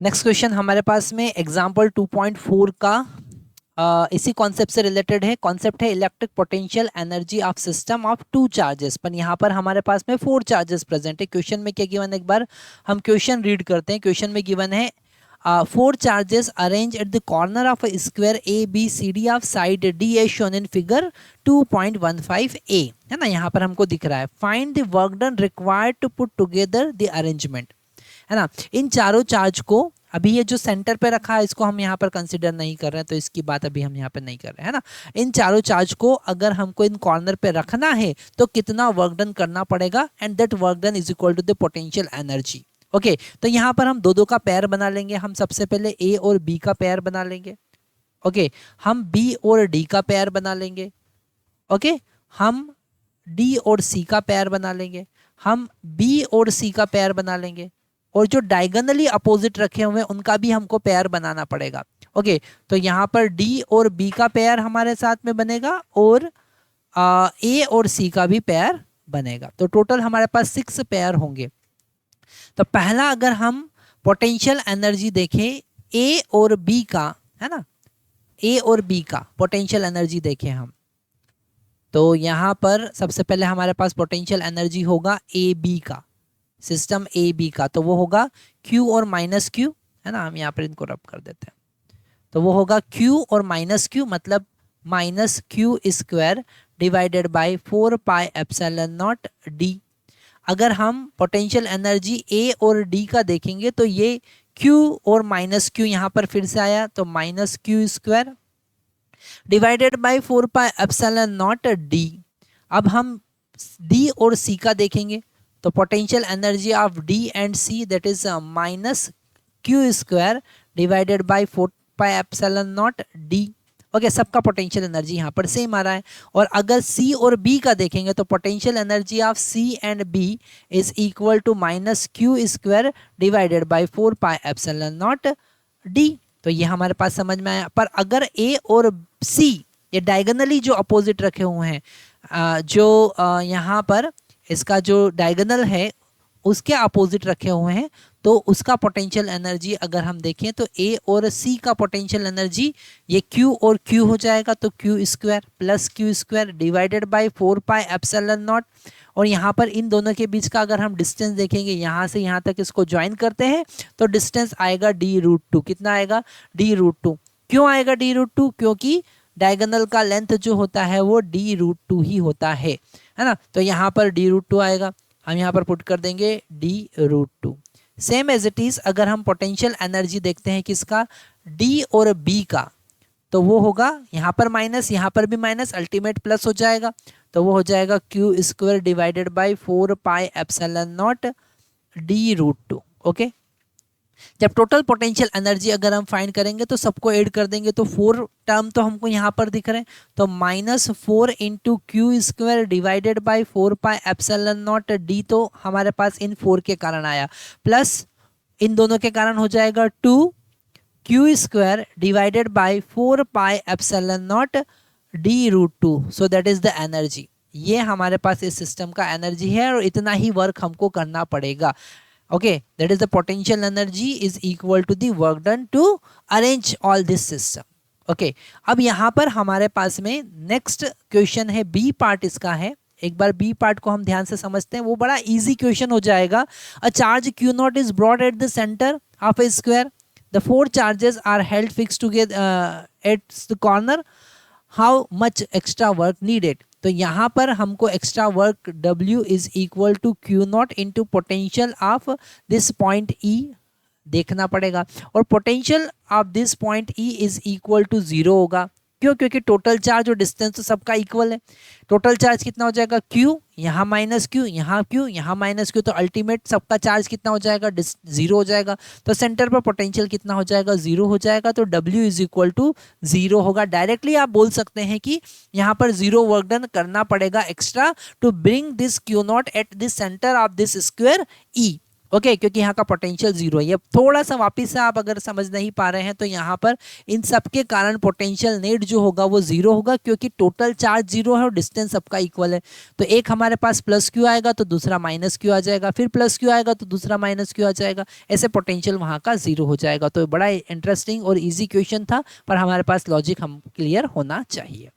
Next question हमारे पास में example 2.4 का इसी कॉन्सेप्ट से रिलेटेड है। कॉन्सेप्ट है electric potential energy of system of two charges, पर यहाँ पर हमारे पास में 4 चार्जेस प्रेजेंट है। क्वेश्चन में क्या गिवन है, एक बार हम क्वेश्चन रीड करते हैं। क्वेश्चन में गिवन है 4 charges arrange at the corner of a square A B C D of side D as shown in figure 2.15 A, है ना। यहाँ पर हमको दिख रहा है find the work done required to put together the arrangement, है ना। इन चारों चार्ज को अभी ये जो सेंटर पे रखा है इसको हम यहाँ पर कंसिडर नहीं कर रहे हैं, तो इसकी बात अभी हम यहाँ पे नहीं कर रहे हैं, है ना। इन चारों चार्ज को अगर हमको इन कॉर्नर पे रखना है तो कितना वर्क डन करना पड़ेगा, and that work done is equal to the potential energy. Okay, तो यहाँ पर हम दो दो का पेयर बना लेंगे। हम सबसे पहले ए और बी का पेयर बना लेंगे। ओके, हम बी और डी का पेयर बना लेंगे। ओके, हम डी और सी का पेयर बना लेंगे। हम बी और सी का पेयर बना लेंगे, और जो डायगोनली अपोजिट रखे हुए हैं उनका भी हमको पेयर बनाना पड़ेगा। ओके, तो यहाँ पर डी और बी का पेयर हमारे साथ में बनेगा, और ए और सी का भी पेयर बनेगा। तो टोटल हमारे पास 6 पेयर होंगे। तो पहला अगर हम पोटेंशियल एनर्जी देखें ए और बी का, है ना, ए और बी का पोटेंशियल एनर्जी देखें हम, तो यहाँ पर सबसे पहले हमारे पास पोटेंशियल एनर्जी होगा ए बी का, सिस्टम ए बी का, तो वो होगा Q और माइनस Q, है ना। हम यहाँ पर इनको रब कर देते हैं, तो वो होगा Q और माइनस Q, मतलब minus Q square divided by 4 pi epsilon not D। अगर हम पोटेंशियल एनर्जी A और D का देखेंगे तो ये Q और माइनस Q यहाँ पर फिर से आया, तो minus Q square divided by 4 pi epsilon not D। अब हम D और C का देखेंगे तो potential energy of D and see that is minus Q square divided by 4 pi epsilon naught D. Okay, सबका पोटेंशियल एनर्जी यहाँ पर same आ रहा है। और अगर सी और बी का देखेंगे तो potential energy of C and B is equal to minus Q square divided by 4 pi epsilon naught D. तो ये हमारे पास समझ में आया। पर अगर ए और सी ये डायगोनली जो अपोजिट रखे हुए हैं, यहाँ पर इसका जो डायगोनल है उसके अपोजिट रखे हुए हैं, तो उसका पोटेंशियल एनर्जी अगर हम देखें तो ए और सी का पोटेंशियल एनर्जी ये Q और Q हो जाएगा, तो Q square plus Q square divided by 4 pi epsilon not. और यहाँ पर इन दोनों के बीच का अगर हम डिस्टेंस देखेंगे, यहाँ से यहाँ तक इसको ज्वाइन करते हैं तो डिस्टेंस आएगा d√2। कितना आएगा? d√2। क्यों आएगा d√2? क्योंकि डायगोनल का लेंथ जो होता है वो d√2 ही होता है ना। तो यहाँ पर d√2 आएगा, हम यहाँ पर पुट कर देंगे d√2। Same as it is अगर हम पोटेंशियल एनर्जी देखते हैं किसका, D और B का, तो वो होगा यहाँ पर माइनस, यहाँ पर भी माइनस, अल्टीमेट प्लस हो जाएगा, तो वो हो जाएगा Q square divided by 4 pi epsilon not d√2। Okay, जब टोटल पोटेंशियल एनर्जी अगर हम फाइंड करेंगे तो सबको ऐड कर देंगे, तो 4 टर्म तो हमको यहाँ पर दिख रहे हैं, तो -4 into Q square divided by 4 pi epsilon naught D, तो हमारे पास इन 4 के कारण आया, प्लस इन दोनों के कारण हो जाएगा 2 Q square divided by 4 pi epsilon not d√2। So that is the energy. ये हमारे पास इस सिस्टम का एनर्जी है, और इतना ही वर्क हमको करना पड़ेगा। Okay, that is the potential energy is equal to the work done to arrange all this system. Okay, अब यहाँ पर हमारे पास में नेक्स्ट क्वेश्चन है, बी पार्ट इसका है। एक बार बी पार्ट को हम ध्यान से समझते हैं, वो बड़ा इजी क्वेश्चन हो जाएगा। A charge Q naught is brought at the centre of a square, the 4 charges are held fixed together at the corner, how much extra work needed. तो यहाँ पर हमको extra work W is equal to Q naught into potential of this point E देखना पड़ेगा, और potential of this point E is equal to 0 होगा। क्यों? क्योंकि टोटल चार्ज और डिस्टेंस तो सबका इक्वल है। टोटल चार्ज कितना हो जाएगा? Q, यहाँ माइनस Q, यहाँ Q, यहाँ माइनस Q, तो अल्टीमेट सबका चार्ज कितना हो जाएगा? 0 हो जाएगा। तो सेंटर पर पोटेंशियल कितना हो जाएगा? 0 हो जाएगा, तो W इज इक्वल टू 0 होगा। डायरेक्टली आप बोल सकते हैं कि यहाँ पर 0 वर्क डन करना पड़ेगा extra to bring this Q naught at this centre of this square E। Okay, क्योंकि यहाँ का पोटेंशियल जीरो है। ये थोड़ा सा वापिस से आप अगर समझ नहीं पा रहे हैं तो यहाँ पर इन सब के कारण पोटेंशियल नेट जो होगा वो जीरो होगा, क्योंकि टोटल चार्ज जीरो है और डिस्टेंस सबका इक्वल है। तो एक हमारे पास प्लस क्यू आएगा तो दूसरा माइनस क्यू आ जाएगा, फिर प्लस क्यू आएगा तो दूसरा माइनस क्यू आ जाएगा, ऐसे पोटेंशियल वहाँ का जीरो हो जाएगा। तो बड़ा इंटरेस्टिंग और ईजी क्वेश्चन था, पर हमारे पास लॉजिक हम क्लियर होना चाहिए।